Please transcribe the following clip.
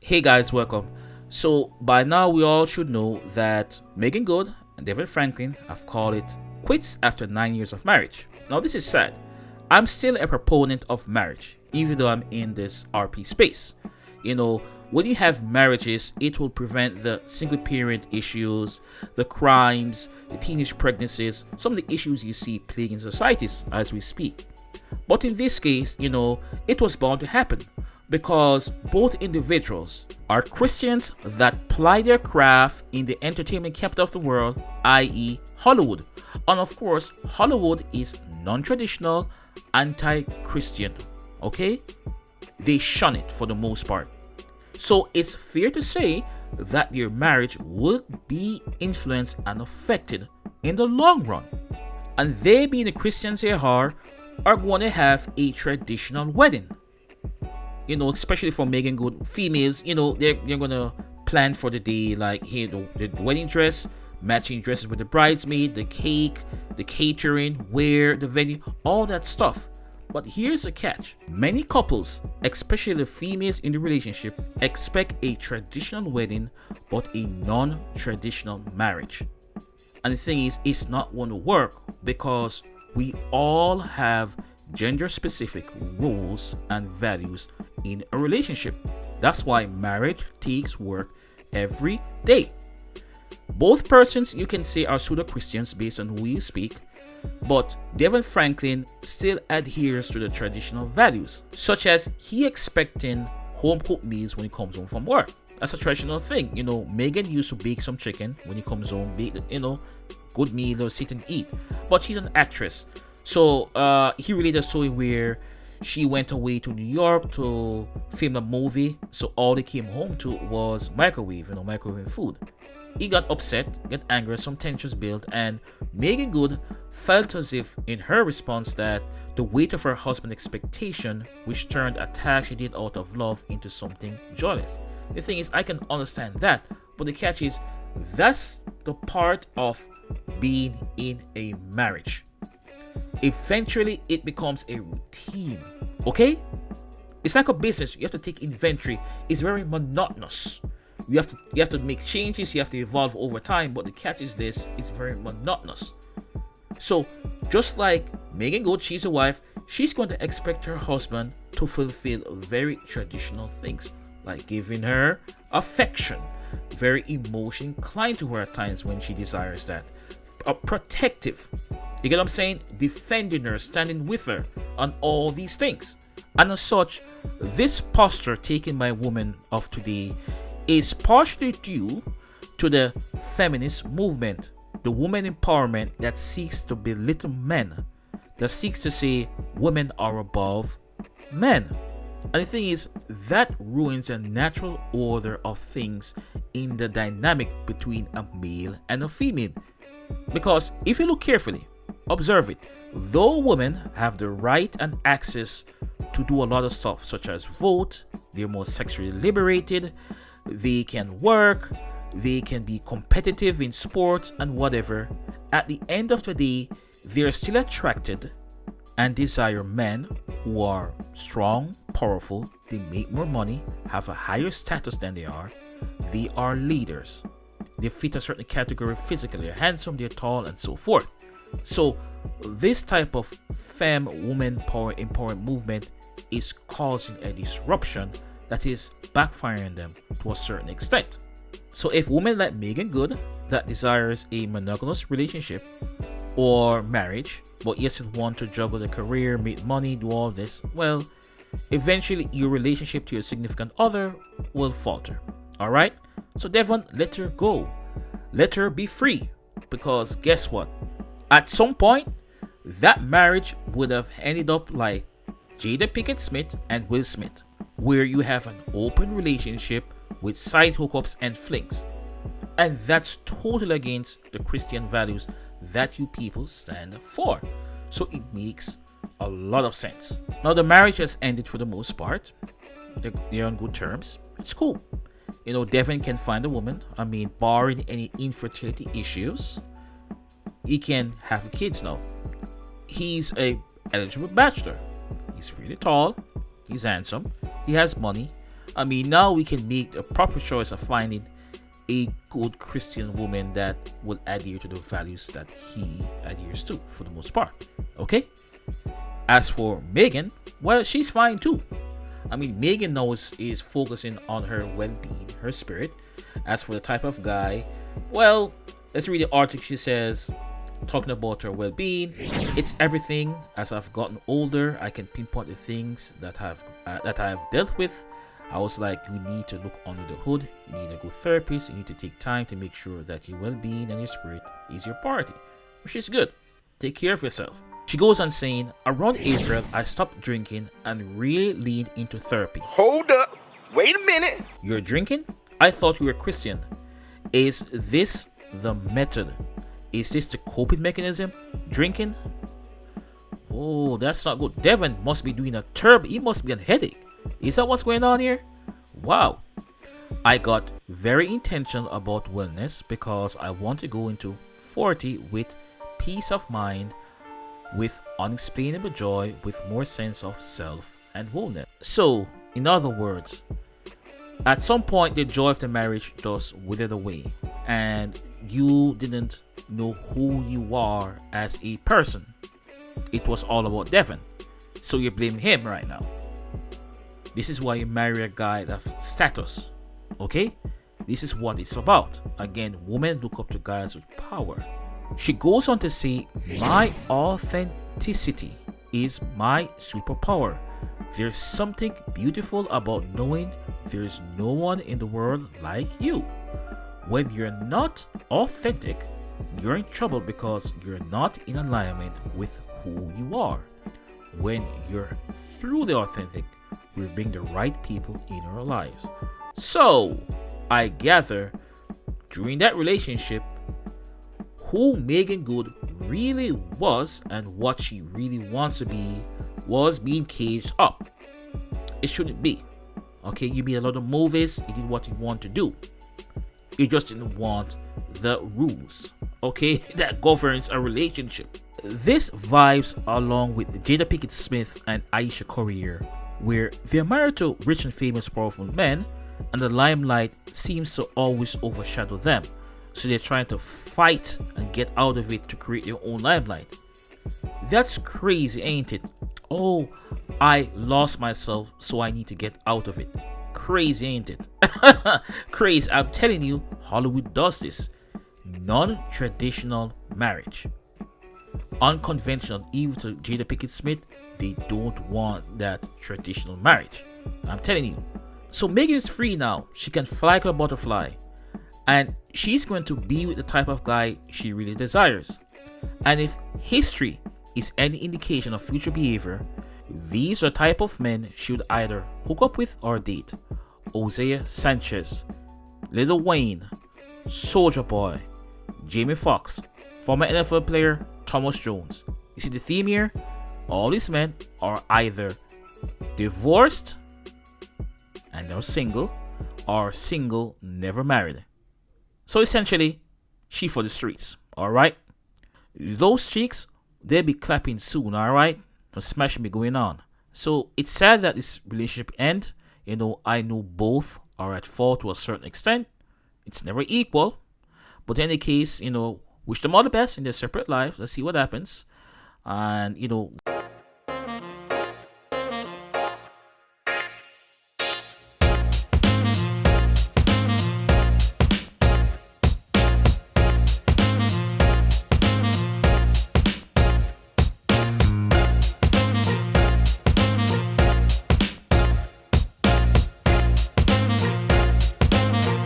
Hey guys, welcome. So by now we all should know that Meagan Good and Devon Franklin have called it quits after 9 years of marriage. Now this is sad. I'm still a proponent of marriage, even though I'm in this RP space. When you have marriages, it will prevent the single parent issues, the crimes, the teenage pregnancies, some of the issues you see plaguing societies as we speak. But in this case, it was bound to happen because both individuals are Christians that ply their craft in the entertainment capital of the world, i.e., Hollywood. And of course, Hollywood is non-traditional, anti-Christian. Okay? They shun it for the most part. So it's fair to say that their marriage will be influenced and affected in the long run. And they, being the Christians they are going to have a traditional wedding. Especially for Meagan Good females, they're going to plan for the day, like, hey, the wedding dress, matching dresses with the bridesmaid, the cake, the catering, where, the venue, all that stuff. But here's the catch. Many couples, especially the females in the relationship, expect a traditional wedding, but a non-traditional marriage. And the thing is, it's not going to work because we all have gender-specific rules and values in a relationship. That's why marriage takes work every day. Both persons, you can say, are pseudo-Christians based on who you speak, but Devon Franklin still adheres to the traditional values, such as he expecting home-cooked meals when he comes home from work. That's a traditional thing. Meagan used to bake some chicken when he comes home, bake, good meal or sit and eat. But she's an actress. So he related a story where she went away to New York to film a movie. So all they came home to was microwave food. He got upset, got angry, some tensions built, and Meagan Good felt as if in her response that the weight of her husband's expectation, which turned a task she did out of love into something joyless. The thing is, I can understand that, but the catch is, that's the part of being in a marriage. Eventually, it becomes a routine, okay? It's like a business. You have to take inventory. It's very monotonous. You have to make changes. You have to evolve over time. But the catch is this: it's very monotonous. So, just like Meagan Good, she's a wife. She's going to expect her husband to fulfill very traditional things, like giving her affection, very emotion inclined to her at times when she desires that, protective. You get what I'm saying? Defending her, standing with her on all these things. And as such, this posture taken by women of today is partially due to the feminist movement, the woman empowerment that seeks to belittle men, that seeks to say women are above men. And the thing is, that ruins a natural order of things in the dynamic between a male and a female. Because if you look carefully, observe it, though women have the right and access to do a lot of stuff, such as vote, they're more sexually liberated, they can work, they can be competitive in sports and whatever, at the end of the day, they're still attracted and desire men who are strong, powerful, they make more money, have a higher status than they are leaders. They fit a certain category physically, they're handsome, they're tall, and so forth. So this type of woman power empowerment movement is causing a disruption that is backfiring them to a certain extent. So if women like Meagan Good that desires a monogamous relationship or marriage, but yes, want to juggle the career, make money, do all this, well, eventually your relationship to your significant other will falter. All right? So Devon, let her go. Let her be free. Because guess what? At some point, that marriage would have ended up like Jada Pinkett Smith and Will Smith, where you have an open relationship with side hookups and flings. And that's totally against the Christian values that you people stand for. So it makes a lot of sense. Now the marriage has ended for the most part. They're on good terms. It's cool. Devon can find a woman. Barring any infertility issues, he can have kids now. He's a eligible bachelor. He's really tall. He's handsome. He has money. I mean, now we can make a proper choice of finding a good Christian woman that will adhere to the values that he adheres to for the most part. Okay? As for Meagan, well, she's fine too. I mean, Meagan now is focusing on her well-being, her spirit. As for the type of guy, well, let's read the article. She says, talking about her well-being, it's everything. As I've gotten older, I can pinpoint the things that I've dealt with. I was like, you need to look under the hood. You need a good therapist. You need to take time to make sure that your well-being and your spirit is your priority, which is good. Take care of yourself. She goes on saying, around April, I stopped drinking and really leaned into therapy. Hold up. Wait a minute. You're drinking? I thought you were a Christian. Is this the method? Is this the coping mechanism? Drinking? Oh, that's not good. Devon must be doing a terrible. He must be on headache. Is that what's going on here? Wow. I got very intentional about wellness because I want to go into 40 with peace of mind, with unexplainable joy, with more sense of self and wholeness. So, in other words, at some point the joy of the marriage just withered away and you didn't know who you are as a person. It was all about Devon. So you're blaming him right now. This is why you marry a guy of status. Okay? This is what it's about. Again, women look up to guys with power. She goes on to say, my authenticity is my superpower. There's something beautiful about knowing there's no one in the world like you. When you're not authentic, you're in trouble because you're not in alignment with who you are. When you're truly authentic, we bring the right people in our lives. So, I gather during that relationship, who Meagan Good really was and what she really wants to be was being caged up. It shouldn't be. Okay, you made a lot of movies, you did what you want to do. You just didn't want the rules, okay, that governs a relationship. This vibes along with Jada Pinkett Smith and Aisha Curry, where they're married to rich and famous powerful men, and the limelight seems to always overshadow them. So they're trying to fight and get out of it to create their own limelight. That's crazy, ain't it? Oh, I lost myself, so I need to get out of it. Crazy, ain't it? Crazy. I'm telling you, Hollywood does this. Non-traditional marriage. Unconventional, even to Jada Pinkett Smith, they don't want that traditional marriage. I'm telling you. So Meagan is free now. She can fly like a butterfly. And she's going to be with the type of guy she really desires. And if history is any indication of future behavior, these are the type of men she would either hook up with or date. Isaiah Sanchez, Lil Wayne, Soulja Boy, Jamie Foxx, former NFL player Thomas Jones. You see the theme here? All these men are either divorced and they're single, or single, never married. So essentially, she for the streets, alright? Those chicks, they'll be clapping soon, alright? No smashing be going on. So it's sad that this relationship end. You know, I know both are at fault to a certain extent. It's never equal. But in any case, you know, wish them all the best in their separate lives. Let's see what happens. And, you know...